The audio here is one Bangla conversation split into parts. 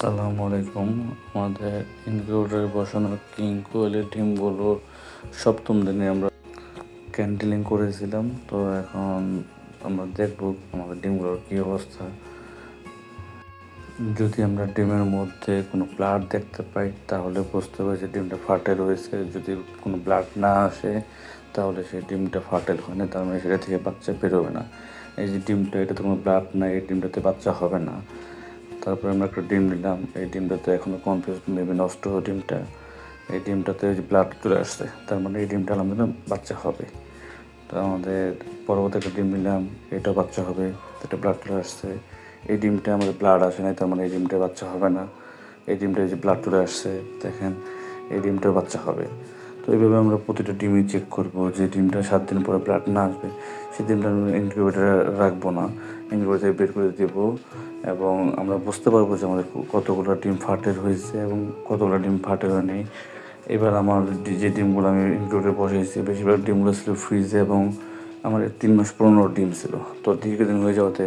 আসসালামু আলাইকুম। আমাদের ইনকিউবেটরে বসানো কিং কোয়েলের ডিমগুলো সপ্তম দিনে আমরা ক্যান্ডেলিং করেছিলাম। তো এখন আমরা দেখব আমাদের ডিমগুলোর কী অবস্থা। যদি আমরা ডিমের মধ্যে কোনো ব্লাড দেখতে পাই তাহলে বুঝতে পারি যে ডিমটা ফাটেল হয়েছে। যদি কোনো ব্লাড না আসে তাহলে সেই ডিমটা ফাটেল হয় না, তার মানে সেটা থেকে বাচ্চা বেরোবে না। এই যে ডিমটা, এটাতে কোনো ব্লাড নাই, এই ডিমটাতে বাচ্চা হবে না। তারপরে আমরা একটা ডিম নিলাম, এই ডিমটাতে এখনও কনফিউজ, মেবি নষ্ট হয়ে ডিমটা, এই ডিমটাতে যে ব্লাড চলে আসছে, তার মানে এই ডিমটা আলহামদুলিল্লাহ বাচ্চা হবে। তো আমাদের পরবর্তী একটা ডিম নিলাম, এটা বাচ্চা হবে, এটা ব্লাড চলে আসছে। এই ডিমটা আমাদের ব্লাড আসে নাই, তার মানে এই ডিমটা বাচ্চা হবে না। এই ডিমটা যে ব্লাড চলে আসছে, দেখেন এই ডিমটার বাচ্চা হবে। তো এইভাবে আমরা প্রতিটা ডিমই চেক করবো। যে ডিমটা 7 দিন পরে ব্লাড না আসবে সেই ডিমটা আমরা ইনকিউবেটরে রাখবো না, ইনকিউবেটর বের করে দেবো। এবং আমরা বুঝতে পারবো যে আমাদের কতগুলো ডিম ফাটেল হয়েছে এবং কতগুলো ডিম ফাটেল হয়নি। এবার আমার যে ডিমগুলো আমি ইনকিউবেটরে বসিয়েছি বেশিরভাগ ডিমগুলো ছিল ফ্রিজে, এবং আমার 3 মাস পুরনো ডিম ছিল। তো দীর্ঘদিন হয়ে যাওয়াতে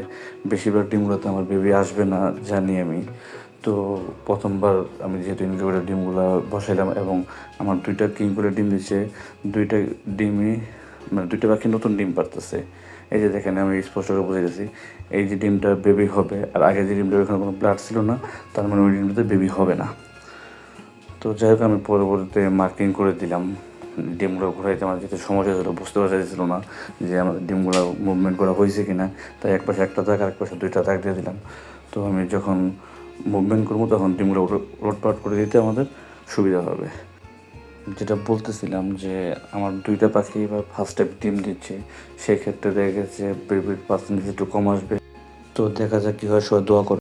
বেশিরভাগ ডিমগুলোতে আমার বেবি আসবে না জানি আমি। তো প্রথমবার আমি যেহেতু ইনকিউবেটর ডিমগুলো বসাইলাম এবং আমার 2টা কিং করে ডিম দিচ্ছে, 2টা ডিমই মানে 2টা পাখি নতুন ডিম পারতেছে। এই যে দেখেন, আমি স্পষ্ট করে বুঝে গেছি এই যে ডিমটা বেবি হবে, আর আগে যে ডিমটা ওখানে কোনো ব্লাড ছিল না, তার মানে ওই ডিমটাতে বেবি হবে না। তো যাই হোক, আমি পরবর্তীতে মার্কিং করে দিলাম। ডিমগুলো ঘোরাইতে আমার যেতে সমস্যা ছিল, বুঝতে পারা যাচ্ছিল না যে আমার ডিমগুলো মুভমেন্ট করা হয়েছে কি না। তাই এক পাশে একটা দাগ আর এক পাশে 2টা দাগ দিয়ে দিলাম। তো আমি যখন মুভমেন্ট করবো তখন ডিমগুলো উলটপালট করে দিতে আমাদের সুবিধা হবে। যেটা বলতেছিলাম যে আমার 2টা পাখি এবার ফার্স্ট টাইম ডিম দিচ্ছে, সেক্ষেত্রে দেখা গেছে বেবির পার্সেন্টেজ একটু কম আসবে। তো দেখা যাক কী হয়, সবাই দোয়া করে।